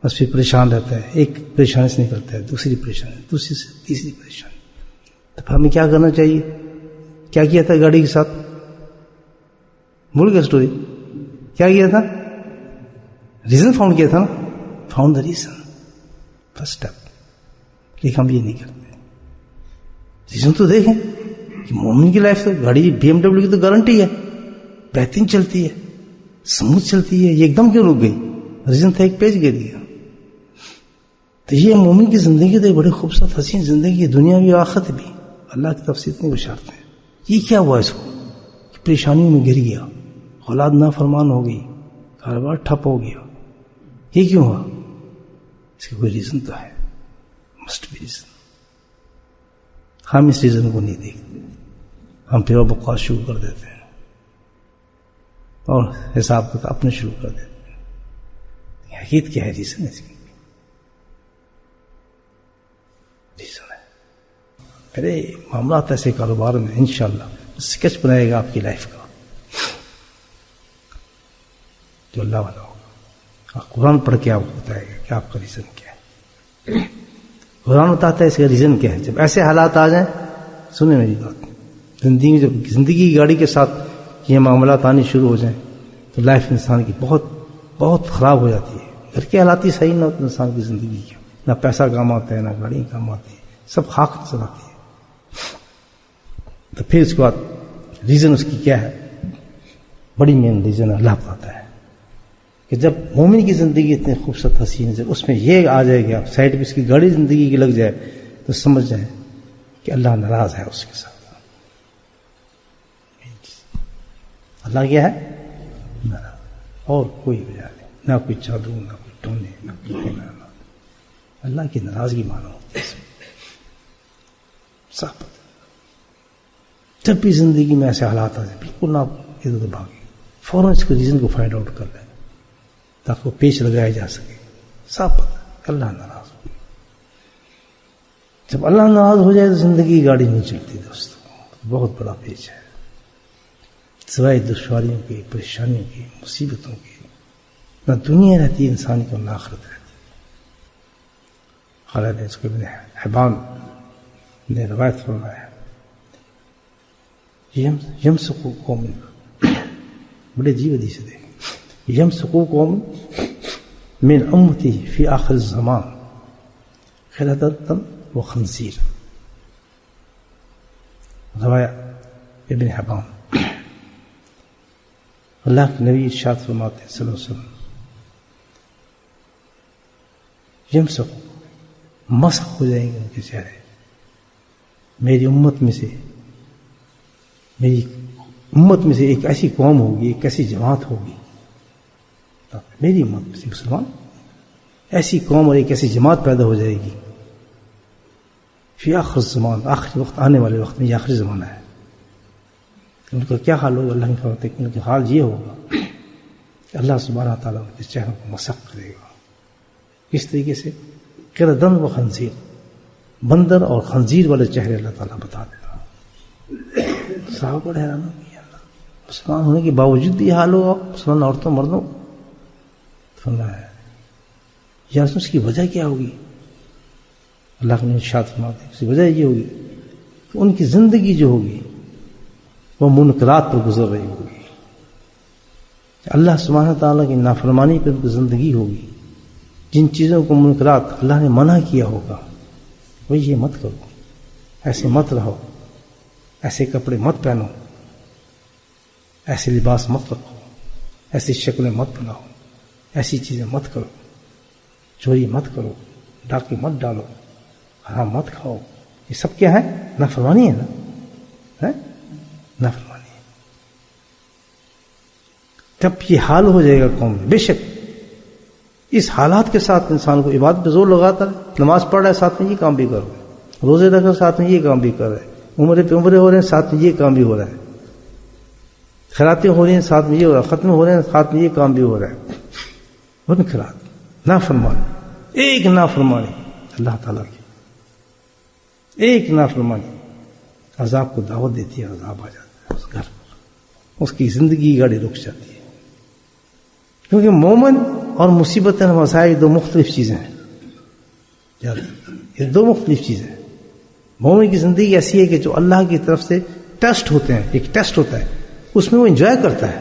بس پھر پریشان رہتا ہے، ایک پریشانی سے نکلتا ہے دوسری پریشانی، دوسری سے تیسری پریشانی. تو ہمیں کیا کرنا چاہیے؟ کیا کیا تھا گاڑی کے ساتھ؟ بھول گیا اسٹوری؟ کیا کیا تھا؟ ریزن فاؤنڈ کیا تھا نا، found the reason, first step. لیکن ہم یہ نہیں کرتے. ریزن تو دیکھیں کہ مومن کی لائف تو گاڑی BMW کی تو گارنٹی ہے، بہترین چلتی ہے، سموتھ چلتی ہے، یہ ایک دم کیوں رک گئی؟ ریزن تھا ایک پیج گر گیا. تو یہ مومن کی زندگی تو بڑی خوبصورت حسین زندگی ہے، دنیا بھی آخرت بھی. اللہ کی تفسیر اتنی بشارتیں ہیں. یہ کیا ہوا اس کو کہ پریشانیوں میں گر گیا، اولاد نافرمان ہو گئی، کاروبار ٹھپ ہو گیا؟ یہ کیوں ہوا؟ اس کا کوئی ریزن تو ہے، مسٹ بی ریزن. ہم اس ریزن کو نہیں دیکھتے، ہم پھر بکواس شروع کر دیتے ہیں اور حساب کو اپنے شروع کر دیتے ہیں. حقیقت کیا ہے؟ ریزن اس کی ریزن ہے. ارے معاملات ایسے کاروبار میں انشاءاللہ اسکیچ بنائے گا آپ کی لائف کا جو اللہ والا ہوگا. قرآن پڑھ کے آپ کو بتائے گا کہ آپ کا ریزن کیا ہے. قرآن بتاتا ہے اس کا ریزن کیا ہے. جب ایسے حالات آ جائیں، سنیں میری بات، زندگی میں جب زندگی کی گاڑی کے ساتھ یہ معاملات آنے شروع ہو جائیں تو لائف انسان کی بہت بہت خراب ہو جاتی ہے. گھر کے حالات ہی صحیح نہ ہوتے انسان کی زندگی کی، نہ پیسہ کام آتا ہے، نہ گاڑی کام آتی ہے، سب خاک نظر آتی ہے. تو پھر اس کے بعد ریزن اس کی کیا ہے؟ بڑی مین ریزن اللہ بتاتا ہے کہ جب مومن کی زندگی اتنی خوبصورت حسین ہے، جب اس میں یہ آ جائے گا سائڈ پہ اس کی گاڑی زندگی کی لگ جائے تو سمجھ جائیں کہ اللہ ناراض ہے اس کے ساتھ. اللہ کیا ہے؟ ناراض. اور کوئی وجہ نہیں، نہ کوئی جادو، نہ کوئی ٹونے، نہ کوئی نہ. اللہ کی ناراضگی مانو صاحب. جب بھی زندگی میں ایسے حالات آ جائیں بالکل نہ ادھر ادھر بھاگے، فوراً اس کے ریزن کو فائنڈ آؤٹ کر لیں تاکہ وہ پیچ لگایا جا سکے. صاف پتہ اللہ ناراض ہو. جب اللہ ناراض ہو جائے تو زندگی گاڑی نہیں چلتی دوستوں. بہت بڑا پیچ ہے. سوائے دشواریوں کی، پریشانیوں کی، مصیبتوں کی نہ دنیا رہتی ہے انسان کی، نہ آخرت رہتی. خالد اس کو ابن حبان نے روایت فرمایا یمسقو قوم، بڑے عجیب حدیث ہے. یمسقو قوم من امتی فی آخر الزمان قردۃ و خنزیر. روایت ابن حبان. اللہ کے نبی ارشاد فرماتے ہیں صلی اللہ علیہ وسلم، یمسقو مسخ ہو جائیں گے ان کے چہرے. میری امت میں سے ایک ایسی قوم ہوگی، ایک ایسی جماعت ہوگی، میری امت میں سے مسلمان ایسی قوم اور ایک ایسی جماعت پیدا ہو جائے گی فی آخر الزمان، آخری وقت آنے والے وقت میں، یہ آخری زمانہ ہے. ان کا کیا حال ہوگا؟ اللہ نے فرمایا کہ ان کا حال یہ ہوگا کہ اللہ سبحانہ تعالیٰ ان کے چہروں کو مسخ کرے گا. کس طریقے سے؟ قردن و خنزیر، بندر اور خنزیر والے چہرے اللہ تعالیٰ بتا دے گا. صحابہ بڑے حیران ہو گئے، اللہ مسلمان ہونے کے باوجود یہ حال ہوگا مسلمان عورتوں مردوں. فرمایا یا اس کی وجہ کیا ہوگی؟ اللہ نے ارشاد فرماتے ہیں اس کی وجہ یہ ہوگی کہ ان کی زندگی جو ہوگی وہ منکرات پر گزر رہی ہوگی. اللہ سبحانہ تعالیٰ کی نافرمانی پر ان کی زندگی ہوگی. جن چیزوں کو منکرات اللہ نے منع کیا ہوگا وہ یہ مت کرو، ایسے مت رہو، ایسے کپڑے مت پہنو، ایسے لباس مت رکھو، ایسی شکلیں مت بناؤ، ایسی چیزیں مت کرو، چوری مت کرو، ڈاکے مت ڈالو، حرام مت کھاؤ. یہ سب کیا ہے؟ نافرمانی ہے نا، نافرمانی ہے. جب یہ حال ہو جائے گا قوم میں، بے شک اس حالات کے ساتھ انسان کو عبادت پہ زور لگاتا ہے. نماز پڑھ رہا ہے ساتھ میں یہ کام بھی کر رہا ہے، روزے رکھ رہا ہے ساتھ میں یہ کام بھی کر رہا ہے، عمرے پہ عمرے ہو رہے ہیں ساتھ میں یہ کام بھی ہو رہا ہے، خیراتیں ہو رہی ہیں ساتھ میں یہ ہو رہا ہے، ختم ہو رہے ہیں ساتھ میں یہ کام بھی ہو رہا ہے. منکرات، نافرمانی، ایک نافرمانی اللہ تعالیٰ کی، ایک نافرمانی عذاب کو دعوت دیتی ہے، عذاب آ جاتا ہے اس گھر پر، اس کی زندگی گاڑی رک جاتی ہے. کیونکہ مومن اور مصیبتیں اور مسائل دو مختلف چیزیں ہیں. یہ دو مختلف چیزیں ہیں. مومن کی زندگی ایسی ہے کہ جو اللہ کی طرف سے ٹیسٹ ہوتے ہیں، ایک ٹیسٹ ہوتا ہے، اس میں وہ انجوائے کرتا ہے،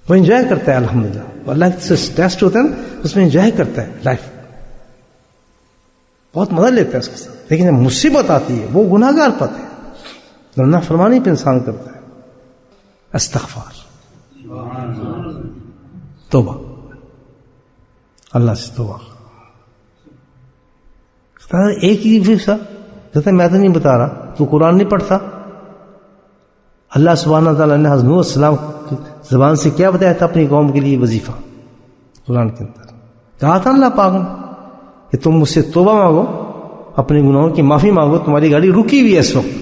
وہ انجوائے کرتا ہے. الحمدللہ وہ اللہ کی طرف سے ٹیسٹ ہوتا ہے نا، اس میں انجوائے کرتا ہے، لائف بہت مزہ لیتا ہے اس کے ساتھ. لیکن جب مصیبت آتی ہے وہ گناہ گار پاتے ہیں، نافرمانی پہ انسان کرتا ہے. استغفار، توبہ، اللہ سے توبہ. ایک ہی فکر کہتا ہے میں تو نہیں بتا رہا، تو قرآن نہیں پڑھتا. اللہ سبحانہ تعالیٰ نے حضرت نوح السلام کی زبان سے کیا بتایا تھا اپنی قوم کے لیے وظیفہ قرآن کے اندر؟ کہا تھا اللہ پاک نے کہ تم مجھ سے توبہ مانگو، اپنے گناہوں کی معافی مانگو، تمہاری گاڑی رکی ہوئی ہے اس وقت.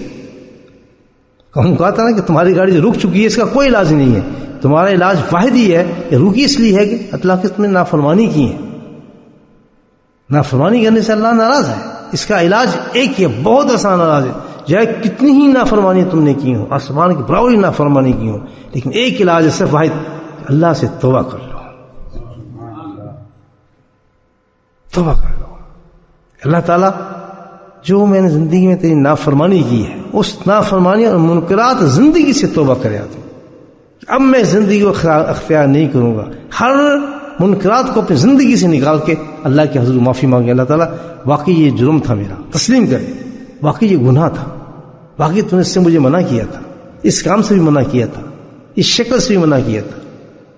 کہا تھا نا کہ تمہاری گاڑی جو رک چکی ہے اس کا کوئی علاج نہیں ہے، تمہارا علاج واحد ہی ہے کہ رکی اس لیے ہے کہ اللہ کی تم نے نافرمانی کی ہے. نافرمانی کرنے سے اللہ ناراض ہے. اس کا علاج ایک ہی ہے، بہت آسان علاج ہے. چاہے کتنی ہی نافرمانی تم نے کی ہو، آسمان کی برابر ہی نافرمانی کی ہو، لیکن ایک علاج ہے صرف واحد، اللہ سے توبہ کر لو، توبہ کر لو. اللہ تعالیٰ جو میں نے زندگی میں تیری نافرمانی کی ہے، اس نافرمانی اور منکرات زندگی سے توبہ کرے آتے. اب میں زندگی کو اختیار نہیں کروں گا. ہر منکرات کو اپنی زندگی سے نکال کے اللہ کے حضور معافی مانگے. اللہ تعالیٰ واقعی یہ جرم تھا میرا، تسلیم کرے، واقعی یہ گناہ تھا، واقعی تم نے اس سے مجھے منع کیا تھا، اس کام سے بھی منع کیا تھا، اس شکل سے بھی منع کیا تھا،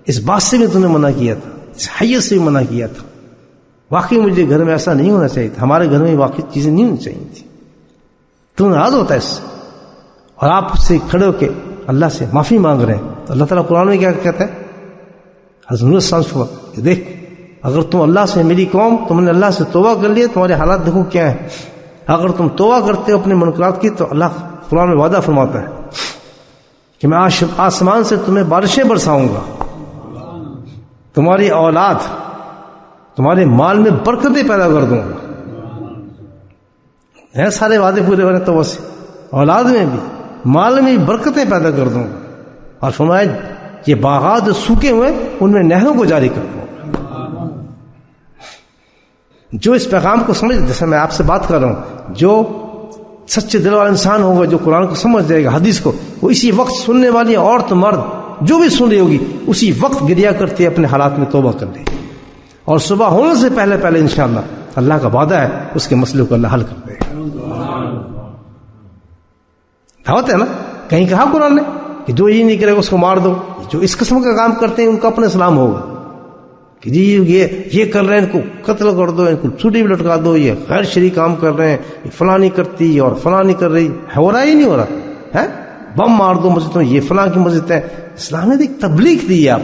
اس بات سے بھی تم نے منع کیا تھا، اس حیثیت سے بھی منع کیا تھا. واقعی مجھے گھر میں ایسا نہیں ہونا چاہیے تھا، ہمارے گھر میں واقعی چیزیں نہیں ہونی چاہیے تھی. تو ناراض ہوتا ہے اس سے، اور آپ سے کھڑے ہو کے اللہ سے معافی مانگ رہے ہیں. تو اللہ تعالیٰ قرآن میں کیا کہتا ہے؟ حضرت صلی کہ دیکھ اگر تم اللہ سے، میری قوم تم نے اللہ سے توبہ کر لیا، تمہارے حالات دیکھو کیا ہے. اگر تم توبہ کرتے ہو اپنے منکرات کی تو اللہ قرآن میں وعدہ فرماتا ہے کہ میں آسمان سے تمہیں بارشیں برساؤں گا، تمہاری اولاد، تمہارے مال میں برکتیں پیدا کر دوں گا. ہیں سارے وعدے پورے ہو رہے توبہ سے، اولاد میں بھی، مال میں بھی برکتیں پیدا کر دوں گا. اور فرمایا یہ باغات جو سوکھے ہوئے ان میں نہروں کو جاری کر دوں. جو اس پیغام کو سمجھ، جیسے میں آپ سے بات کر رہا ہوں، جو سچے دل والا انسان ہوگا جو قرآن کو سمجھ جائے گا، حدیث کو، وہ اسی وقت سننے والی عورت مرد جو بھی سن رہی ہوگی اسی وقت گریا کرتے اپنے حالات میں توبہ کر لے، اور صبح ہونے سے پہلے پہلے انشاءاللہ اللہ کا وعدہ ہے اس کے مسئلے کو اللہ حل کر دے گا. دعوت ہے نا. کہیں کہا قرآن نے کہ جو یہ نہیں کرے گا اس کو مار دو. جو اس قسم کا کام کرتے ہیں ان کا اپنا اسلام ہوگا کہ جی یہ کر رہے ہیں، ان کو قتل کر دو، ان کو چھری بھی لٹکا دو، یہ غیر شرعی کام کر رہے ہیں، یہ فلاں نہیں کرتی اور فلاں نہیں کر رہی. ہو رہا ہی نہیں ہو رہا ہے. بم مار دو مسجد میں، یہ فلاں کی مسجد ہے. اسلام نے ایک تبلیغ دی ہے، آپ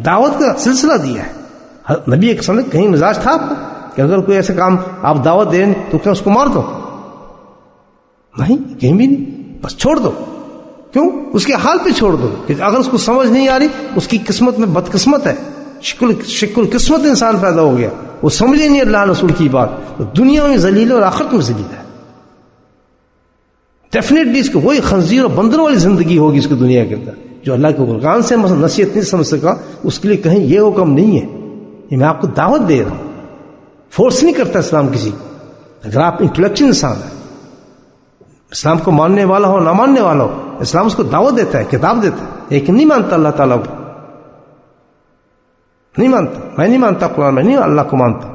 دعوت کا سلسلہ دیا ہے. نبی ایک سمجھ کہیں مزاج تھا آپ کو کہ اگر کوئی ایسے کام آپ دعوت دیں تو کیا اس کو مار دو؟ نہیں، کہیں بھی نہیں، بس چھوڑ دو. کیوں؟ اس کے حال پہ چھوڑ دو کہ اگر اس کو سمجھ نہیں آ رہی، اس کی قسمت میں بدقسمت ہے، شکل قسمت انسان پیدا ہو گیا، وہ سمجھے نہیں اللہ رسول کی بات، تو دنیا میں ذلیل ہے اور آخرت میں ذلیل ہے. ڈیفینیٹلی اس کو وہی خنزیر اور بندروں والی زندگی ہوگی اس کی دنیا کے اندر. جو اللہ کے قرآن سے نصیحت نہیں سمجھ سکا، اس کے لیے کہیں یہ حکم نہیں ہے، یہ میں آپ کو دعوت دے رہا ہوں. فورس نہیں کرتا اسلام کسی کو. اگر آپ انٹلیکچوئل انسان ہیں، اسلام کو ماننے والا ہو نہ ماننے والا ہو، اسلام اس کو دعوت دیتا ہے، کتاب دیتا ہے. لیکن نہیں مانتا اللہ تعالیٰ کو، نہیں مانتا. میں نہیں مانتا قرآن، میں نہیں اللہ کو مانتا.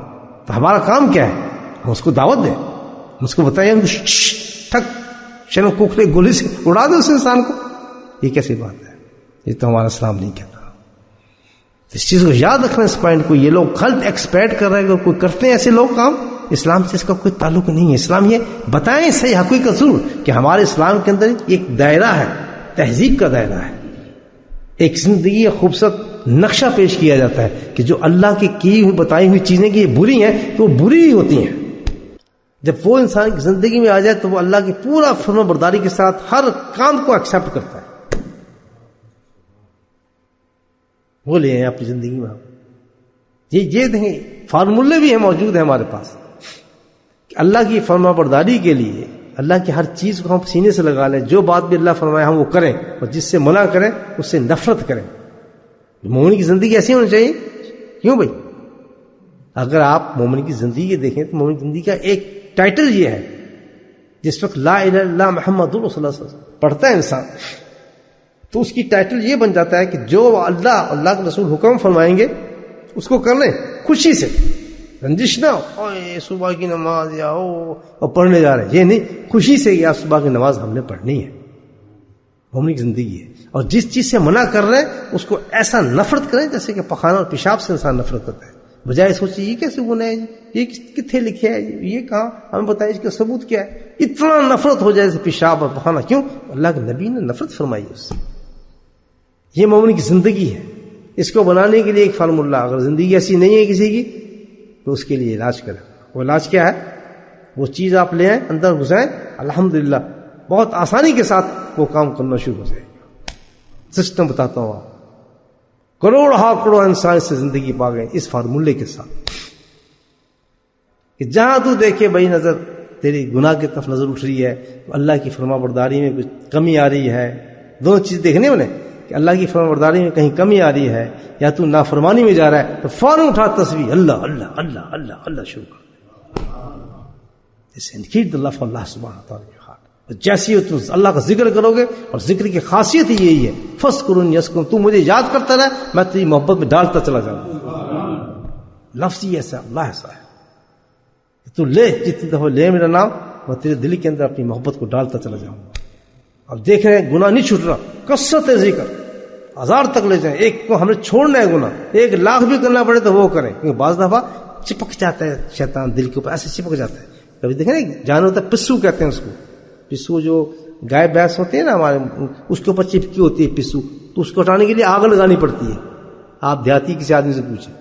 تو ہمارا کام کیا ہے؟ ہم اس کو دعوت دیں، ہم اس کو بتائیں، ٹھک چلو کوکھلے گولی سے اڑا دو اس انسان کو. یہ کیسی بات ہے؟ یہ تو ہمارا اسلام نہیں کہتا. اس چیز کو یاد رکھنا، اس پوائنٹ کو. یہ لوگ غلط ایکسپیکٹ کر رہے ہیں، کوئی کرتے ہیں ایسے لوگ کام، اسلام سے اس کا کوئی تعلق نہیں ہے. اسلام یہ بتائیں صحیح حقیقت ضرور کہ ہمارے اسلام کے اندر ایک دائرہ ہے، تہذیب کا دائرہ ہے، ایک زندگی کا خوبصورت نقشہ پیش کیا جاتا ہے کہ جو اللہ کی ہوئی بتائی ہوئی چیزیں کہ یہ بری ہیں تو وہ بری ہی ہوتی ہیں. جب وہ انسان کی زندگی میں آ جائے تو وہ اللہ کی پورا فرما برداری کے ساتھ ہر کام کو ایکسپٹ کرتا ہے. وہ لے ہیں اپنی زندگی میں. یہ دیکھیں فارمولے بھی ہیں، موجود ہیں ہمارے پاس کہ اللہ کی فرما برداری کے لیے اللہ کی ہر چیز کو ہم سینے سے لگا لیں. جو بات بھی اللہ فرمائے ہم وہ کریں، اور جس سے منع کریں اس سے نفرت کریں. مومن کی زندگی ایسی ہونی چاہیے کیوں بھائی؟ اگر آپ مومن کی زندگی دیکھیں تو مومن کی زندگی کا ایک ٹائٹل یہ ہے، جس وقت لا الہ الا اللہ محمد رسول اللہ صلی اللہ علیہ وسلم پڑھتا ہے انسان، تو اس کی ٹائٹل یہ بن جاتا ہے کہ جو اللہ کے رسول حکم فرمائیں گے اس کو کر لیں خوشی سے، رنجش نہ ہو اوے صبح کی نماز یا اور پڑھنے جا رہے ہیں، یہ نہیں، خوشی سے یا صبح کی نماز ہم نے پڑھنی ہے، مومن کی زندگی ہے۔ اور جس چیز سے منع کر رہے ہیں اس کو ایسا نفرت کریں جیسے کہ پخانہ اور پیشاب سے انسان نفرت کرتا ہے، بجائے سوچے یہ کیسے گناہ ہے، یہ کتنے لکھے ہے، یہ کہاں، ہمیں بتائیں اس کا ثبوت کیا ہے، اتنا نفرت ہو جائے جیسے پیشاب اور پخانہ، کیوں؟ اللہ کے نبی نے نفرت فرمائی اس سے۔ یہ مومن کی زندگی ہے، اس کو بنانے کے لیے ایک فارمولہ، اگر زندگی ایسی نہیں ہے کسی کی تو اس کے لیے علاج کریں۔ وہ علاج کیا ہے؟ وہ چیز آپ لے آئیں، اندر گھسائیں، الحمدللہ بہت آسانی کے ساتھ وہ کام کرنا شروع ہو جائے گا۔ سسٹم بتاتا ہوں، آپ کروڑ انسان سے زندگی پا گئے اس فارمولے کے ساتھ کہ جہاں تو دیکھے بھائی نظر تیری گناہ کی طرف نظر اٹھ رہی ہے، اللہ کی فرما برداری میں کچھ کمی آ رہی ہے، دونوں چیز دیکھنے میں کہ اللہ کی فرما برداری میں کہیں کمی آ رہی ہے یا تو نافرمانی میں جا رہا ہے، تو فوراً اٹھا تصویر اللہ اللہ اللہ اللہ اللہ شروع کر، جیسے انکیٹ اللہ فور اللہ سبحانہ تعالیٰ۔ جیسی ہو تم اللہ کا ذکر کرو گے، اور ذکر کی خاصیت ہی یہی ہے، فذکرونی یذکرکم، تو مجھے یاد کرتا رہے میں تیری محبت میں ڈالتا چلا جاؤں گا۔ لفظ ہی ایسا، اللہ ایسا ہے کہ تو لے، جتنی دفعہ لے میرا نام، میں تیرے دل کے اندر اپنی محبت کو ڈالتا چلا جاؤں گا۔ اب دیکھ رہے ہیں گناہ نہیں چھوٹ رہا، کثرت ذکر 1000 تک لے جائیں، ایک کو ہمیں چھوڑنا ہے گناہ، 1,00,000 بھی کرنا پڑے تو وہ کریں، کیونکہ بعض دفعہ چپک جاتا ہے شیطان دل کے اوپر، ایسے چپک جاتا ہے۔ کبھی دیکھیں نا جانور ہوتا ہے پسو کہتے ہیں اس کو، پسو جو گائے بھینس ہوتے ہیں نا ہمارے، اس کے اوپر چپکی ہوتی ہے پسو، تو اس کو ہٹانے کے لیے آگ لگانی پڑتی ہے۔ آپ دیہاتی کسی آدمی سے پوچھیں،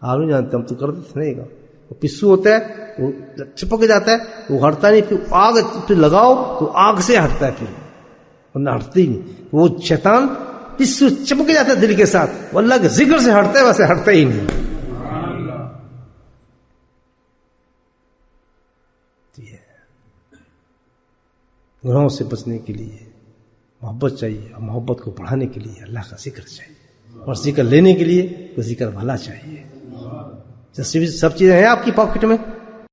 آپ نہیں جانتے، ہم تو کرتے تھے نہیں گا، وہ پسو ہوتا ہے وہ چپک جاتا ہے، وہ ہٹتا نہیں، پھر آگ پھر لگاؤ تو آگ سے ہٹتا ہے، پھر ورنہ ہٹتے ہی نہیں۔ وہ شیطان پسو چپک جاتا ہے دل کے ساتھ، وہ اللہ کے ذکر سے ہٹتا ہے، ویسے ہٹتا ہی نہیں۔ گناہوں سے بچنے کے لیے محبت چاہیے، اور محبت کو بڑھانے کے لیے اللہ کا ذکر چاہیے، اور ذکر لینے کے لیے تو ذکر بھلا چاہیے۔ سب چیزیں ہیں آپ کی پاکٹ میں،